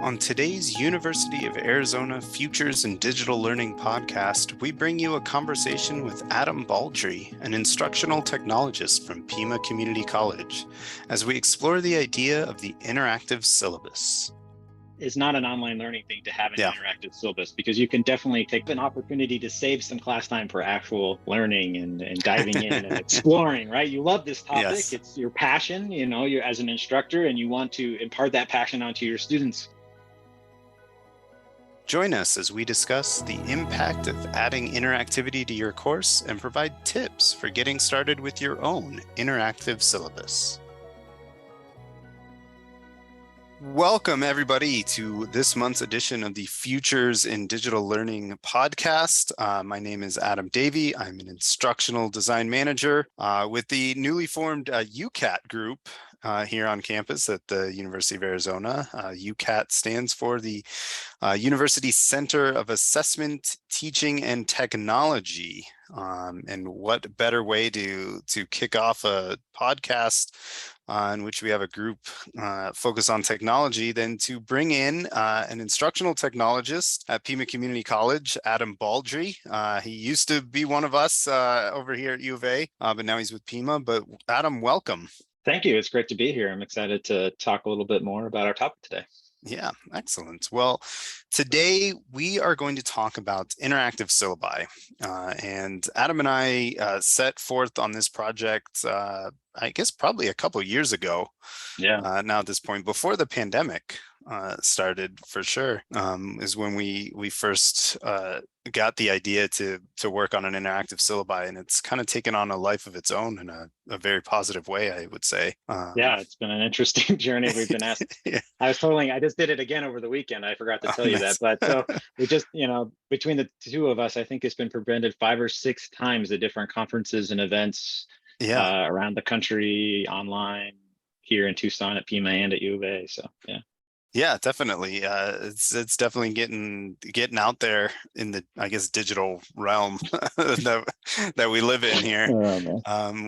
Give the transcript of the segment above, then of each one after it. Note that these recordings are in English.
On today's University of Arizona Futures in Digital Learning podcast, we bring you a conversation with Adam Baldry, an instructional technologist from Pima Community College, as we explore the idea of the interactive syllabus. Is not an online learning thing to have an Yeah. interactive syllabus, because you can definitely take an opportunity to save some class time for actual learning and diving in and exploring, right? You love this topic. Yes. It's your passion, you're as an instructor and you want to impart that passion onto your students. Join us as we discuss the impact of adding interactivity to your course and provide tips for getting started with your own interactive syllabus. Welcome, everybody, to this month's edition of the Futures in Digital Learning podcast. My name is Adam Davi. I'm an instructional design manager with the newly formed UCAT group here on campus at the University of Arizona. UCAT stands for the University Center of Assessment, Teaching, and Technology. And what better way to kick off a podcast in which we have a group focus on technology than to bring in an instructional technologist at Pima Community College, Adam Baldry. He used to be one of us over here at U of A, but now he's with Pima. But Adam, welcome. Thank you. It's great to be here. I'm excited to talk a little bit more about our topic today. Yeah, excellent. Well, today we are going to talk about interactive syllabi. And Adam and I set forth on this project, I guess probably a couple years ago. Yeah. Now at this point, before the pandemic started, for sure, is when we first got the idea to work on an interactive syllabi, and it's kind of taken on a life of its own in a very positive way, I would say. Yeah, it's been an interesting journey. We've been asked. Yeah. I just did it again over the weekend. I forgot to tell you Nice. that. But so we just, between the two of us, I think it's been presented 5 or 6 times at different conferences and events around the country, online, here in Tucson at Pima and at U of A. So yeah. Yeah, definitely. It's definitely getting out there in the, I guess, digital realm that we live in here,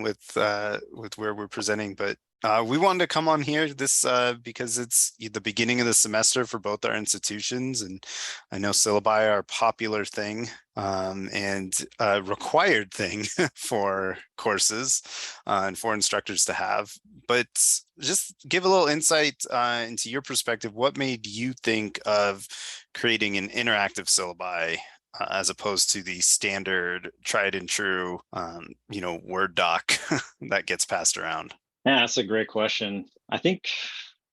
with where we're presenting. But we wanted to come on here because it's the beginning of the semester for both our institutions, and I know syllabi are a popular thing and a required thing for courses and for instructors to have. But just give a little insight into your perspective. What made you think of creating an interactive syllabi as opposed to the standard tried and true, Word doc that gets passed around? Yeah, that's a great question. I think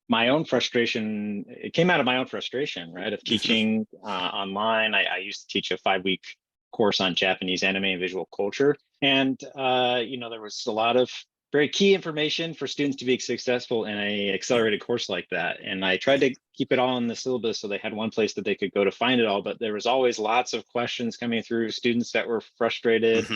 it came out of my own frustration, right, of teaching online. I used to teach a 5-week course on Japanese anime and visual culture. And, there was a lot of very key information for students to be successful in an accelerated course like that. And I tried to keep it all in the syllabus so they had one place that they could go to find it all. But there was always lots of questions coming through, students that were frustrated,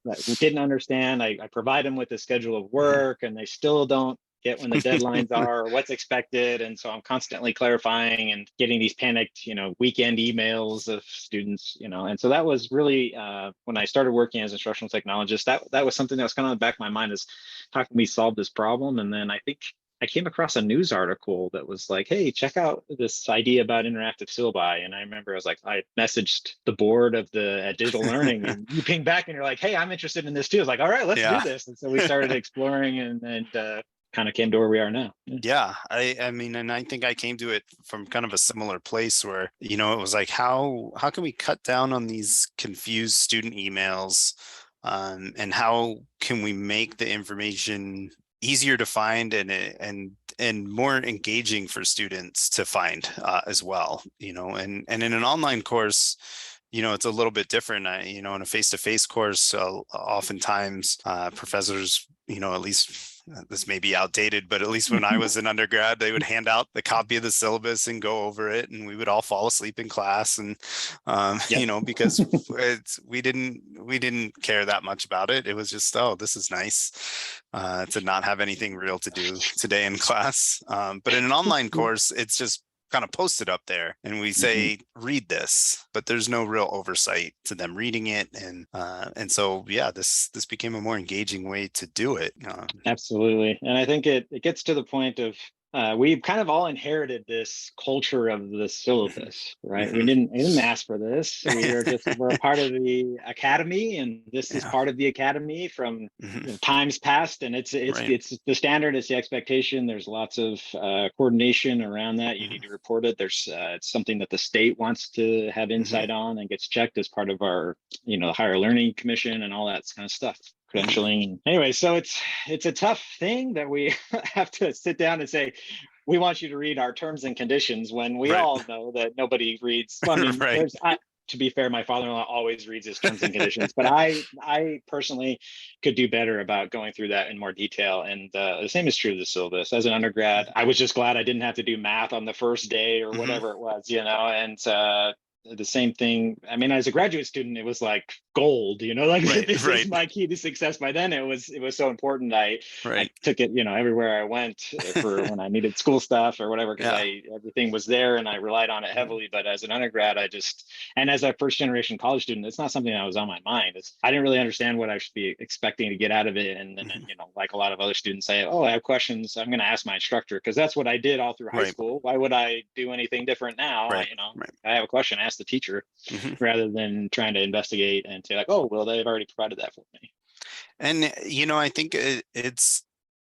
that didn't understand. I provide them with a schedule of work and they still don't get when the deadlines are or what's expected. And so I'm constantly clarifying and getting these panicked, weekend emails of students, and so that was really when I started working as instructional technologist, that was something that was kind of in the back of my mind, is how can we solve this problem? And then I think I came across a news article that was like, hey, check out this idea about interactive syllabi. And I remember I messaged the board of the Digital Learning, and you ping back and you're like, hey, I'm interested in this too. I was like, all right, let's do this. And so we started exploring and kind of came to where we are now. Yeah, I mean, and I think I came to it from kind of a similar place where, it was like, how can we cut down on these confused student emails, and how can we make the information easier to find and more engaging for students to find as well, and in an online course, it's a little bit different. In a face-to-face course, oftentimes professors, at least this may be outdated, but at least when I was an undergrad, they would hand out the copy of the syllabus and go over it, and we would all fall asleep in class. And because we didn't care that much about it. It was just, oh, this is nice to not have anything real to do today in class. But in an online course, it's just kind of posted up there and we say, read this, but there's no real oversight to them reading it. And so, yeah, this became a more engaging way to do it. Absolutely. And I think it gets to the point of we've kind of all inherited this culture of the syllabus, right? Mhm. We didn't ask for this. We're a part of the academy, and this is Yeah. part of the academy from Mhm. times past. And Right. it's the standard, it's the expectation. There's lots of coordination around that. You Mhm. need to report it. It's something that the state wants to have Mhm. insight on and gets checked as part of our, higher learning commission and all that kind of stuff. Mhm. Credentialing. Anyway, so it's a tough thing that we have to sit down and say, we want you to read our terms and conditions when we Right. all know that nobody reads. Well, I mean, Right. to be fair, my father-in-law always reads his terms and conditions, but I personally could do better about going through that in more detail. And the same is true of the syllabus. As an undergrad, I was just glad I didn't have to do math on the first day or Mhm. whatever it was, and the same thing. I mean, as a graduate student, it was like gold, like Right. this is Right. my key to success. By then it was so important. I Right. took it, everywhere I went for when I needed school stuff or whatever, because Yeah. I everything was there and I relied on it Mhm. heavily. But as an undergrad, and as a first generation college student, it's not something that was on my mind. I didn't really understand what I should be expecting to get out of it. And then, Mhm. like a lot of other students say, oh, I have questions, I'm going to ask my instructor, because that's what I did all through high Right. school. Why would I do anything different now? Right. Right. I have a question, ask the teacher, Mhm. rather than trying to investigate and say like, oh, well, they've already provided that for me. And I think it's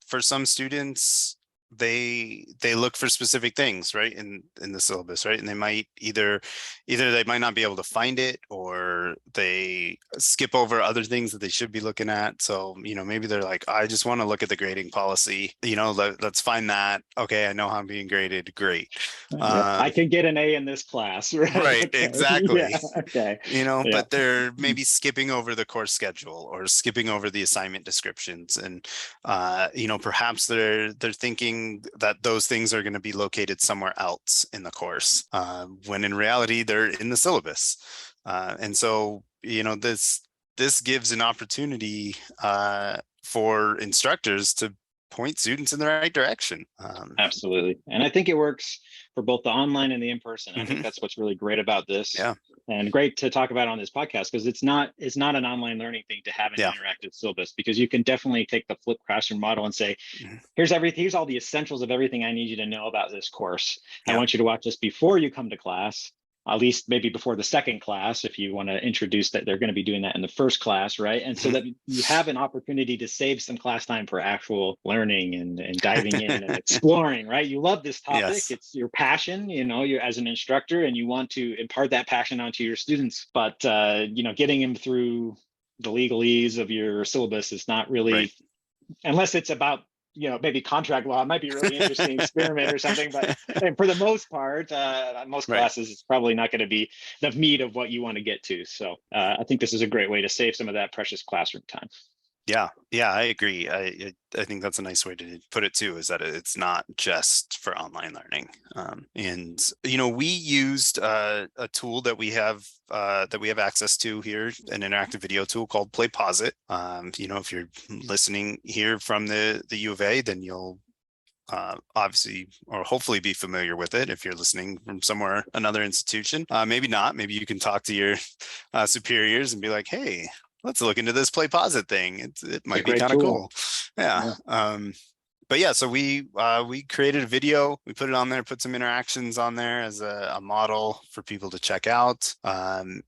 for some students, they look for specific things, right, in the syllabus, right, and they might either they might not be able to find it, or they skip over other things that they should be looking at. So maybe they're like, I just want to look at the grading policy, let's find that. Okay, I know how I'm being graded, great. Yep. I um can get an A in this class, right? right, Okay. exactly. Yeah. Okay. Yeah. But they're maybe skipping over the course schedule or skipping over the assignment descriptions. And, perhaps they're thinking that those things are going to be located somewhere else in the course, when in reality, they're in the syllabus. And so, this gives an opportunity for instructors to point students in the right direction. Absolutely. And I think it works for both the online and the in-person. I think Mhm. that's what's really great about this, Yeah. and great to talk about on this podcast, because it's not an online learning thing to have an Yeah. interactive syllabus, because you can definitely take the flipped classroom model and say, Mhm. here's all the essentials of everything I need you to know about this course. I Yeah. want you to watch this before you come to class, at least maybe before the second class, if you want to introduce that they're going to be doing that in the first class, right? And so Mhm. that you have an opportunity to save some class time for actual learning and diving in and exploring, right? You love this topic, Yes. it's your passion, you're as an instructor, and you want to impart that passion onto your students. But getting them through the legalese of your syllabus is not Right. really, unless it's about maybe contract law. It might be a really interesting experiment or something, but for the most part, most Right. classes, it's probably not going to be the meat of what you want to get to. So I think this is a great way to save some of that precious classroom time. Yeah, yeah, I agree. I think that's a nice way to put it too, is that it's not just for online learning. And we used a tool that we have access to here, an interactive video tool called Play Pause It. If you're listening here from the U of A, then you'll obviously or hopefully be familiar with it. If you're listening from somewhere, another institution, maybe not. Maybe you can talk to your superiors and be like, hey, let's look into this Play Posit thing. It It's a might be great kind of tool. cool. Yeah. Yeah. But yeah, so we created a video, we put it on there, put some interactions on there as a model for people to check out.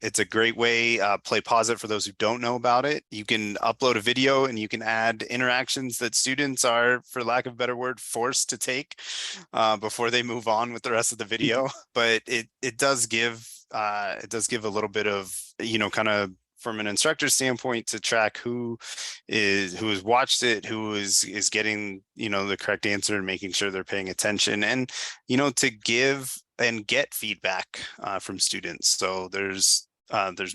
It's a great way. Play Pause It, for those who don't know about it, you can upload a video and you can add interactions that students are, for lack of a better word, forced to take before they move on with the rest of the video. But it does give a little bit of, kind of from an instructor standpoint, to track who has watched it, who is getting the correct answer and making sure they're paying attention, and to give and get feedback from students. So there's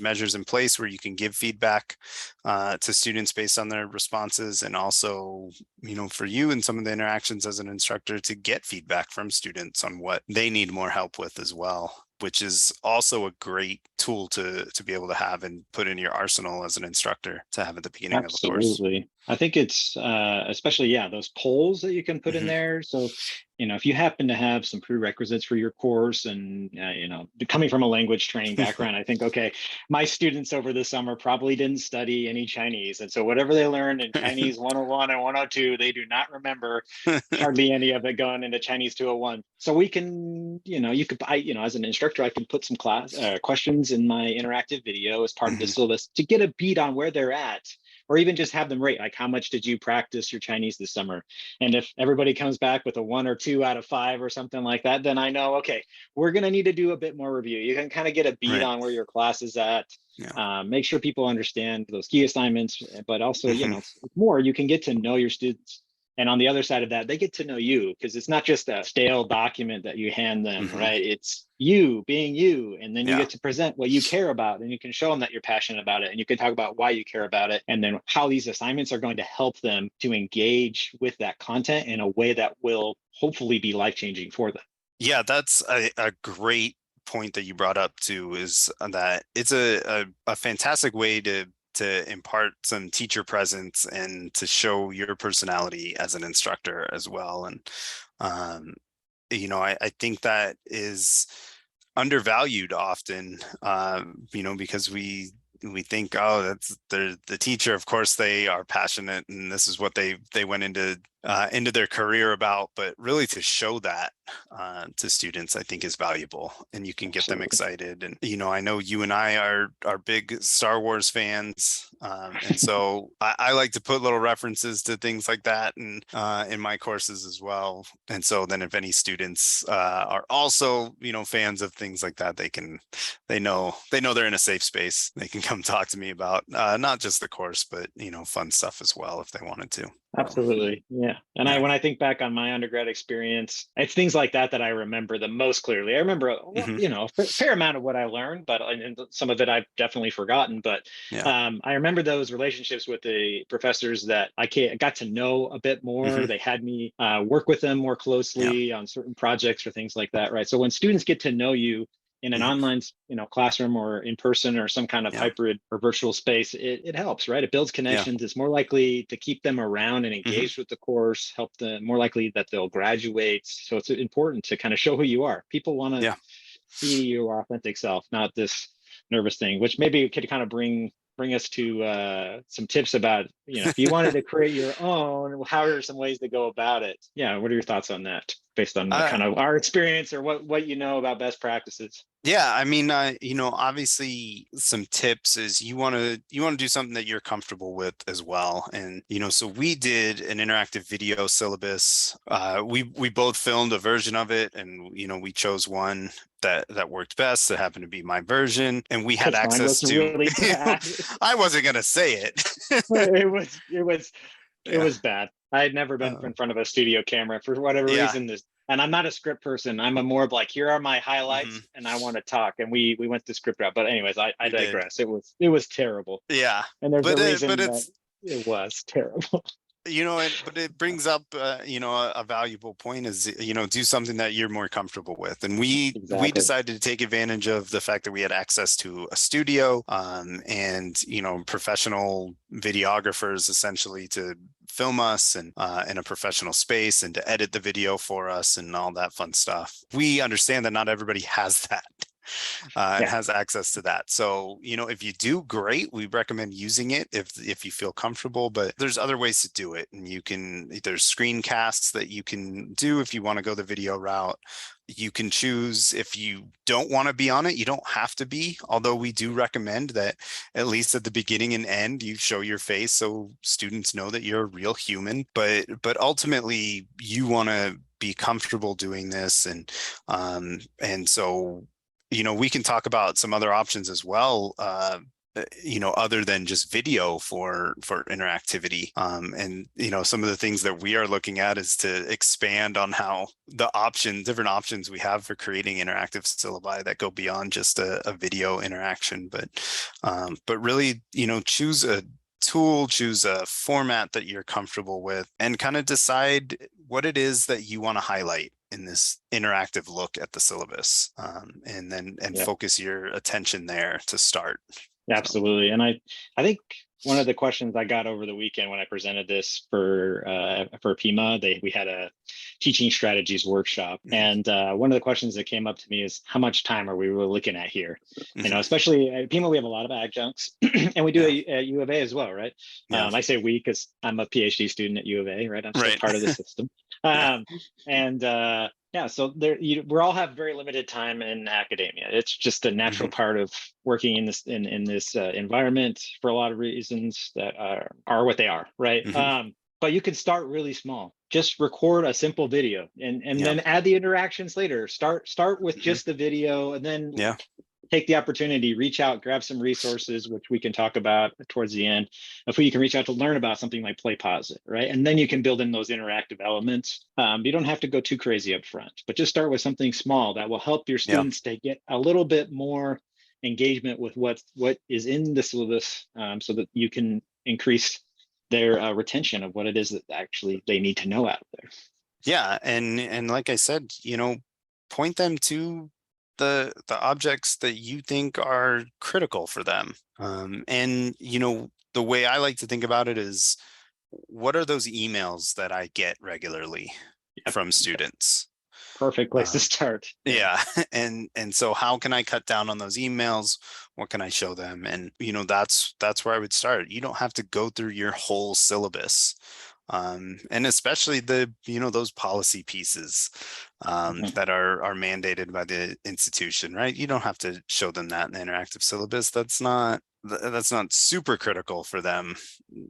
measures in place where you can give feedback to students based on their responses, and also for you and some of the interactions as an instructor, to get feedback from students on what they need more help with as well, which is also a great tool to be able to have and put in your arsenal as an instructor to have at the beginning of a course. Absolutely. I think it's especially, yeah, those polls that you can put in Mhm. there. So if you happen to have some prerequisites for your course and, coming from a language training background, I think, okay, my students over the summer probably didn't study any Chinese. And so whatever they learned in Chinese 101 and 102, they do not remember hardly any of it going into Chinese 201. So we can, as an instructor, I can put some class questions in my interactive video as part of the Mhm. syllabus to get a beat on where they're at, or even just have them rate, like, how much did you practice your Chinese this summer? And if everybody comes back with a 1 or 2 out of 5 or something like that, then I know, okay, we're going to need to do a bit more review. You can kind of get a beat Right. on where your class is at. Yeah. Make sure people understand those key assignments, but also, Mhm. it's more, you can get to know your students. And on the other side of that, they get to know you, because it's not just a stale document that you hand them, Mhm. right? It's you being you. And then you Yeah. get to present what you care about, and you can show them that you're passionate about it. And you can talk about why you care about it, and then how these assignments are going to help them to engage with that content in a way that will hopefully be life changing for them. Yeah, that's a great point that you brought up too, is that it's a fantastic way to impart some teacher presence and to show your personality as an instructor as well. And um, I think that is undervalued often, because we think, oh, that's the teacher, of course they are passionate and this is what they went into their career about. But really, to show that to students, I think is valuable, and you can get them Absolutely. excited. And I know you and I are big Star Wars fans, and so I like to put little references to things like that and in my courses as well. And so then if any students are also fans of things like that, they know they're in a safe space. They can come talk to me about not just the course, but fun stuff as well if they wanted to. So Absolutely. Yeah. And yeah. when I think back on my undergrad experience, it's things like that that I remember the most clearly. I remember, Hmm. a fair amount of what I learned, but and some of it I've definitely forgotten. But Yeah. I remember those relationships with the professors that got to know a bit more. Hmm. They had me work with them more Yeah. closely on certain projects or things like that. Right. So when students get to know you in an Hmm. online classroom or in person or some kind of Yeah. hybrid or virtual space, it helps, right? It builds Yeah. connections. It's more likely to keep them around and Hmm. engaged with the course, help them, more likely that they'll graduate. So it's important to kind of show who you are. People want to Yeah. see your authentic self, not this nervous thing, which maybe could kind of bring us to some tips about, if you wanted to create your own, how are some ways to go about it? Yeah, what are your thoughts on that, based on uh, kind of our experience or what you know about best practices? Yeah, I mean, obviously some tips is you want to do something that you're comfortable with as well. And so we did an interactive video syllabus. We both filmed a version of it, and we chose one that worked best. That happened to be my version, and we had Because mine access was to. really bad. I wasn't gonna say it. It Yeah. was bad. I had never been Uh, in front of a studio camera for whatever yeah. reason. And I'm not a script person. I'm a more of like, here are my Hmm. highlights, and I want to talk. And we went the script route. But anyways, I We did. digress. It was terrible, Yeah. and there's a But reason that it's it was terrible. but it brings up a valuable point is do something that you're more comfortable with. And we Exactly. decided to take advantage of the fact that we had access to a studio, and professional videographers essentially to film us, and in a professional space, and to edit the video for us and all that fun stuff. We understand that not everybody has that, and Yeah. has access to that. So, if you do, great. We recommend using it if you feel comfortable, but there's other ways to do it. And there's screencasts that you can do if you want to go the video route. You can choose if you don't want to be on it. You don't have to be, although we do recommend that at least at the beginning and end, you show your face so students know that you're a real human. But ultimately, you want to be comfortable doing this, and so we can talk about some other options as well, other than just video for interactivity. And some of the things that we are looking at is to expand on how different options we have for creating interactive syllabi that go beyond just a video interaction. But really, choose a tool, choose a format that you're comfortable with, and kind of decide what it is that you want to highlight in this interactive look at the syllabus, and Yeah. focus your attention there to start. So Absolutely. And I think one of the questions I got over the weekend when I presented this for Pima, we had a teaching strategies workshop, and one of the questions that came up to me is how much time are we really looking at here? You know, especially at Pima, we have a lot of adjuncts, and we do at U of A as well, right? Yeah. I say we because I'm a PhD student at U of A, right? I'm still Right. part of the system, Yeah. and yeah, so we all have very limited time in academia. It's just a natural Mhm. part of working in this environment for a lot of reasons that are what they are, right? Mhm. But you can start really small. Just record a simple video, and Yeah. then add the interactions later. Start with Mhm. just the video, and then Yeah. take the opportunity, reach out, grab some resources, which we can talk about towards the end, of who you can reach out to learn about something like Play Pause It, right? And then you can build in those interactive elements. You don't have to go too crazy up front, but just start with something small that will help your Yeah. students to get a little bit more engagement with what is in the syllabus, so that you can increase their retention of what it is that actually they need to know out there. Yeah. And like I said, point them to the objects that you think are critical for them. And the way I like to think about it is, what are those emails that I get regularly Yep, from yep. students? Perfect place to Um, start. Yeah. yeah. And so how can I cut down on those emails? What can I show them? And that's where I would start. You don't have to go through your whole syllabus. And especially those policy pieces Mhm. that are mandated by the institution, right? You don't have to show them that in the interactive syllabus. That's not super critical for them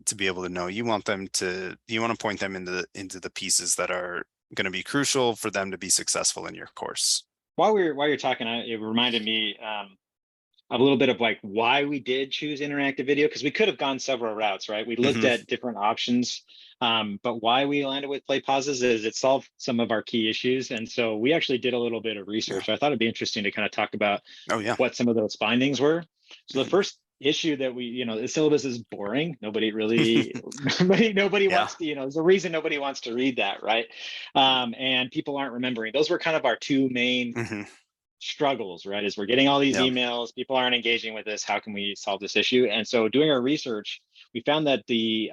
to be able to know. You want to point them into the pieces that are going to be crucial for them to be successful in your course. While you're talking, it reminded me a little bit of like why we did choose interactive video, because we could have gone several routes, right? We looked Hmm. at different options, but why we landed with Play Pauses is it solved some of our key issues, and so we actually did a little bit of Yeah. research. I thought it'd be interesting to kind of talk about Oh yeah. what some of those findings were. So the Mhm. first issue that the syllabus is boring. Nobody really, nobody Yeah. wants to, there's a reason nobody wants to read that, right? And people aren't remembering. Those were kind of our two main Hmm. struggles, right? Is we're getting all these Yeah. emails, people aren't engaging with this. How can we solve this issue? And so, doing our research, we found that the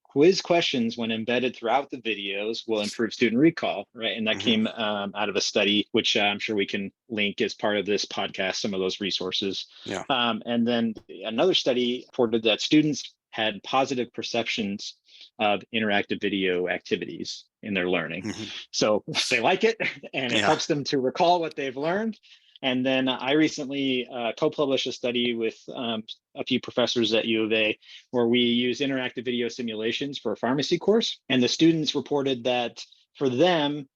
quiz questions, when embedded throughout the videos, will improve student recall, right? And that Hmm. came out of a study, which I'm sure we can link as part of this podcast, some of those resources. Yeah. And then another study reported that students had positive perceptions of interactive video activities in their learning. Hmm. So they like it, and it Yeah. helps them to recall what they've learned. And then I recently co-published a study with a few professors at U of A, where we use interactive video simulations for a pharmacy course. And the students reported that for them,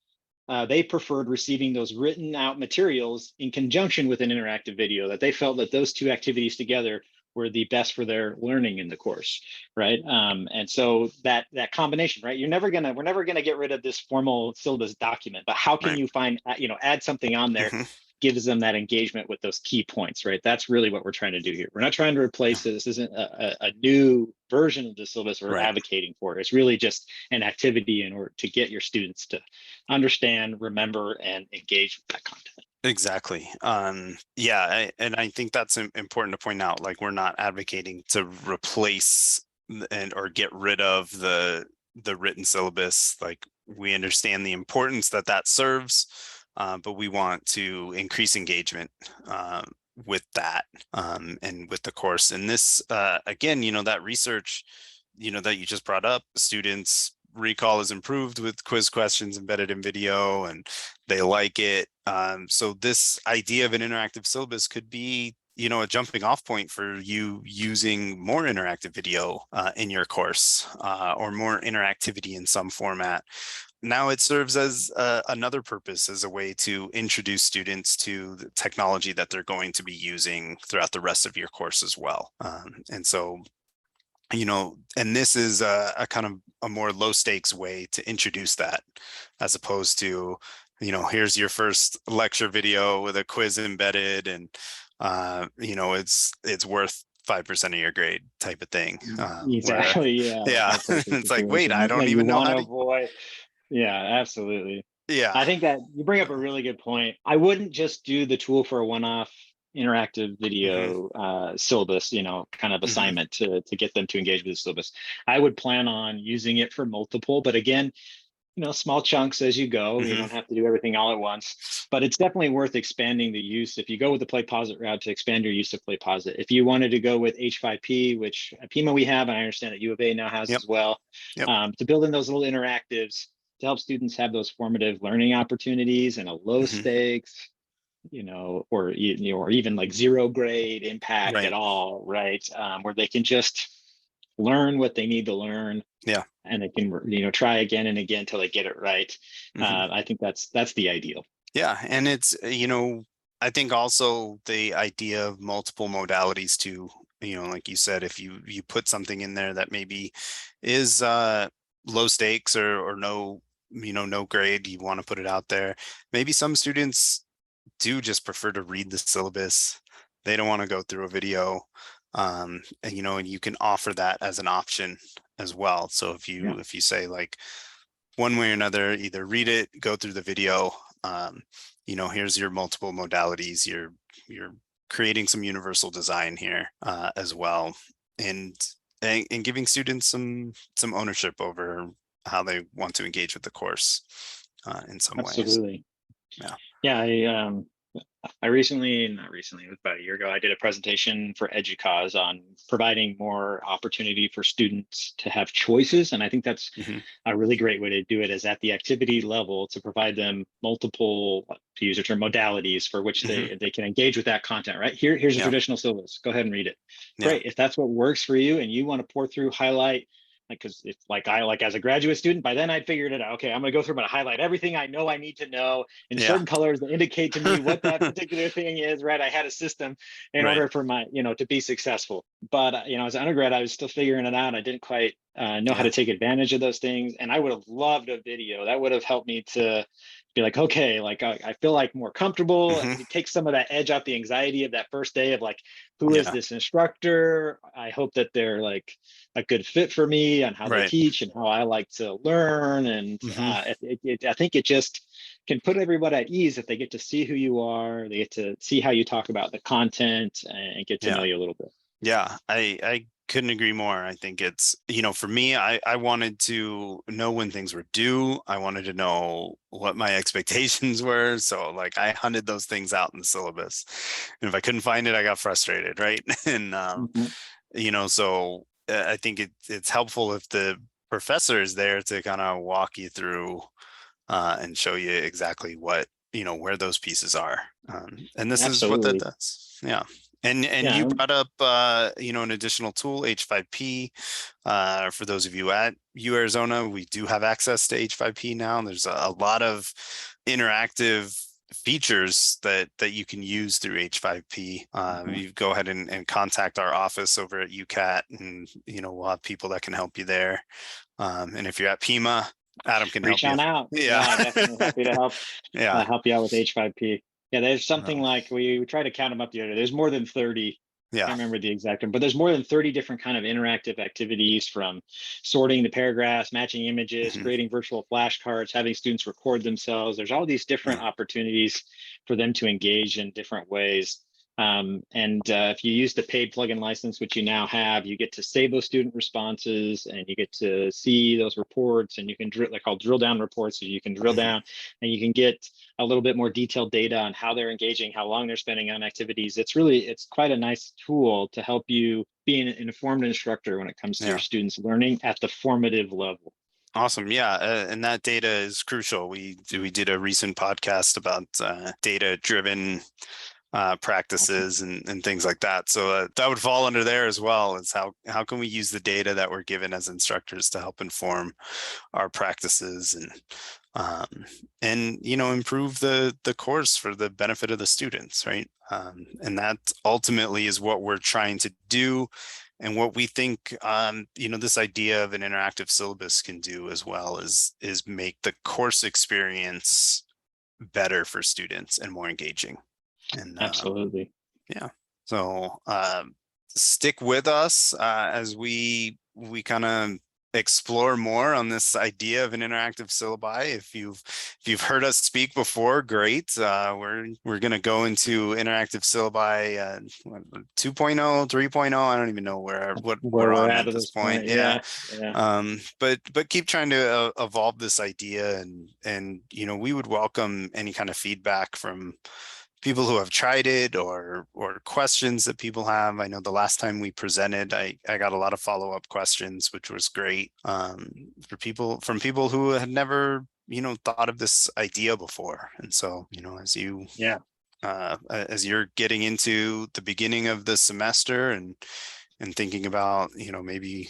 they preferred receiving those written out materials in conjunction with an interactive video, that they felt that those two activities together were the best for their learning in the course, right? And so that combination, right? We're never gonna get rid of this formal syllabus document, but how can Right. you add something on there, Hmm. gives them that engagement with those key points, right? That's really what we're trying to do here. We're not trying to Yeah. replace it. This isn't a new version of the syllabus we're Right. advocating for. It's really just an activity in order to get your students to understand, remember, and engage with that content. Exactly. Yeah, and I think that's important to point out. Like, we're not advocating to replace and or get rid of the written syllabus. Like, we understand the importance that serves, but we want to increase engagement with that and with the course. And this, again, that research, that you just brought up, students recall is improved with quiz questions embedded in video, and they like it. So this idea of an interactive syllabus could be, a jumping off point for you using more interactive video in your course, or more interactivity in some format. Now it serves as another purpose, as a way to introduce students to the technology that they're going to be using throughout the rest of your course as well. And so, and this is a kind of a more low stakes way to introduce that, as opposed to, here's your first lecture video with a quiz embedded, and it's worth 5% of your grade type of thing. Where, Exactly. Yeah. yeah, That type of it's like, wait, situation I that don't you even know want how to to. avoid. Yeah, absolutely. Yeah. I think that you bring up a really good point. I wouldn't just do the tool for a one-off interactive video syllabus, kind of Hmm. assignment to get them to engage with the syllabus. I would plan on using it for multiple, but again, small chunks as you go. You Hmm. don't have to do everything all at once, but it's definitely worth expanding the use. If you go with the play posit route, to expand your use of play posit. If you wanted to go with H5P, which at Pima we have, and I understand that U of A now has Yep. as well, Yep. to build in those little interactives to help students have those formative learning opportunities and a low Hmm. stakes, or even like zero grade impact at Right. all, right? Where they can just learn what they need to learn, Yeah. and they can try again and again until they get it right. Hmm. I think that's the ideal. Yeah. And it's, I think also the idea of multiple modalities too, like you said, if you put something in there that maybe is low stakes or no, no grade, you want to put it out there. Maybe some students do just prefer to read the syllabus. They don't want to go through a video. And you can offer that as an option as well. So Yeah, if you say like one way or another, either read it, go through the video, here's your multiple modalities, you're creating some universal design here as well. And, and giving students some ownership over how they want to engage with the course in some ways. absolutely. Yeah. Yeah, I recently, not recently, it was about a year ago, I did a presentation for EDUCAUSE on providing more opportunity for students to have choices. And I think that's Hmm. a really great way to do it, is at the activity level to provide them multiple, to use the term, modalities for which Hmm. they can engage with that content, right? Here's a Yeah. traditional syllabus. Go ahead and read it. Yeah. Great. If that's what works for you and you want to pour through, highlight, because if like as a graduate student, by then I'd figured it out. Okay, I'm gonna go through and highlight everything I know I need to know in Yeah. certain colors that indicate to me what that particular thing is, right? I had a system in Right. order for my, to be successful. But as an undergrad, I was still figuring it out. I didn't quite know how Yeah. to take advantage of those things, and I would have loved a video that would have helped me to be like, okay, like I feel like more comfortable. Hmm. It takes some of that edge off the anxiety of that first day of like, who is Yeah. this instructor? I hope that they're like a good fit for me on how they Right. teach and how I like to learn. And Hmm. I think it just can put everybody at ease if they get to see who you are, they get to see how you talk about the content and get to know Yeah. you a little bit. Yeah. I couldn't agree more. I think it's, for me, I wanted to know when things were due. I wanted to know what my expectations were. So like I hunted those things out in the syllabus. And if I couldn't find it, I got frustrated, right? And Mhm. so I think it's helpful if the professor is there to kind of walk you through and show you exactly what, where those pieces are. And this is what that Absolutely. does. Yeah. And you Yeah. brought up an additional tool, H5P. For those of you at U Arizona, we do have access to H5P now. There's a lot of interactive features that you can use through H5P. Mhm. You go ahead and contact our office over at UCAT, and we'll have people that can help you there. And if you're at Pima, Adam can help Reach you. on out. Yeah. Yeah, definitely happy to Yeah. help you out with H5P. Yeah, there's something No. like, we try to count them up the other day. There's more than 30. Yeah. Can't remember the exact one, but there's more than 30 different kind of interactive activities, from sorting the paragraphs, matching images, Hmm. creating virtual flashcards, having students record themselves. There's all these different Yeah. opportunities for them to engage in different ways. And if you use the paid plugin license, which you now have, you get to save those student responses and you get to see those reports, and you can drill, they're called drill down reports. So you can drill Hmm. down and you can get a little bit more detailed data on how they're engaging, how long they're spending on activities. It's quite a nice tool to help you be an informed instructor when it comes to your Yeah. students learning at the formative level. Awesome. Yeah. And that data is crucial. We did a recent podcast about data driven Awesome. practices and things like that. So that would fall under there as well, is how can we use the data that we're given as instructors to help inform our practices and improve the course for the benefit of the students, right? And that ultimately is what we're trying to do, and what we think this idea of an interactive syllabus can do as well is make the course experience better for students and more engaging. And Absolutely. yeah, so stick with us as we kind of explore more on this idea of an interactive syllabi. If you've heard us speak before, great. We're going to go into interactive syllabi 2.0, 3.0. I don't even know what Where we're we're on at at at this this point. point. Yeah. Yeah. But keep trying to evolve this idea, and we would welcome any kind of feedback from people who have tried it, or questions that people have. I know the last time we presented, I got a lot of follow-up questions, which was great, from people who had never thought of this idea before. And so Yeah. as you're getting into the beginning of the semester and thinking about maybe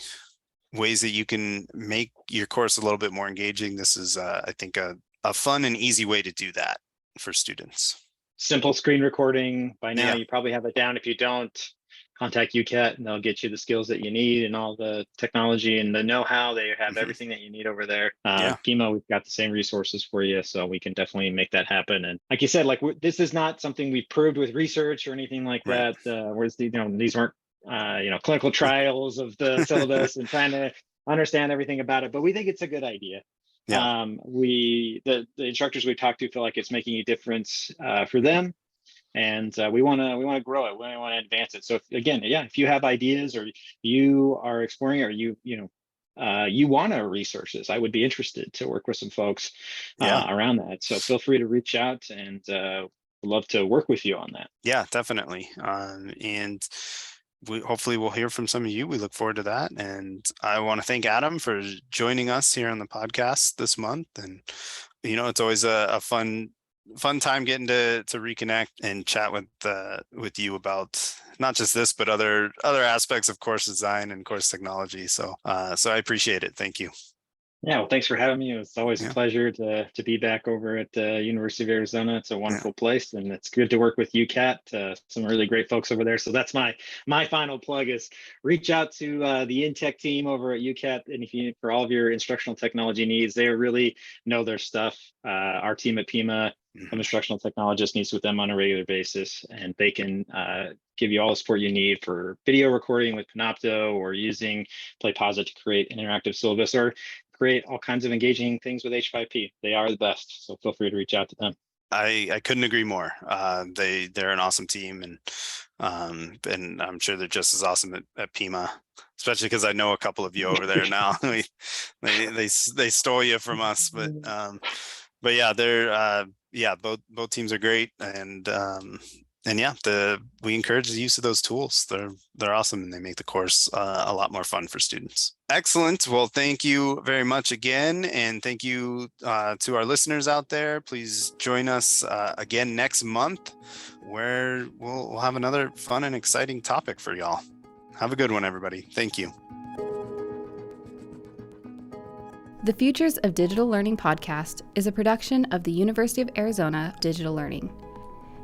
ways that you can make your course a little bit more engaging, this is I think a fun and easy way to do that for students. Simple screen recording. By now, Yeah. you probably have it down. If you don't, contact UCAT and they'll get you the skills that you need and all the technology and the know-how. They have everything that you need over there. Yeah. Pima, we've got the same resources for you, so we can definitely make that happen. And like you said, like this is not something we proved with research or anything like Right. that. Whereas these weren't clinical trials of the syllabus and trying to understand everything about it, but we think it's a good idea. Yeah. The instructors we talked to feel like it's making a difference for them, and we want to grow it. We want to advance it. So if you have ideas or you are exploring, or you want to research this, I would be interested to work with some folks around that. So feel free to reach out, and love to work with you on that. Yeah, definitely. And hopefully we'll hear from some of you. We look forward to that. And I want to thank Adam for joining us here on the podcast this month. And, it's always a fun time getting to reconnect and chat with you about not just this, but other aspects of course design and course technology. So I appreciate it. Thank you. Yeah, well, thanks for having me. It's always a pleasure to be back over at the University of Arizona. It's a wonderful place, and it's good to work with UCAT. Some really great folks over there. So that's my final plug: is reach out to the InTech team over at UCAT, and for all of your instructional technology needs, they really know their stuff. Our team at Pima, some instructional technologist, meets with them on a regular basis, and they can give you all the support you need for video recording with Panopto, or using PlayPosit to create an interactive syllabus, or create all kinds of engaging things with H5P. They are the best, so feel free to reach out to them. I couldn't agree more. They're an awesome team, and I'm sure they're just as awesome at Pima, especially because I know a couple of you over there now. they stole you from us, but yeah, they're both teams are great, and we encourage the use of those tools. They're awesome, and they make the course a lot more fun for students. Excellent. Well, thank you very much again, and thank you to our listeners out there. Please join us again next month, where we'll have another fun and exciting topic for y'all. Have a good one, everybody. Thank you. The Futures of Digital Learning podcast is a production of the University of Arizona Digital Learning.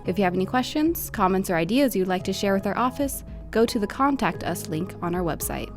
If you have any questions, comments, or ideas you'd like to share with our office, go to the Contact Us link on our website.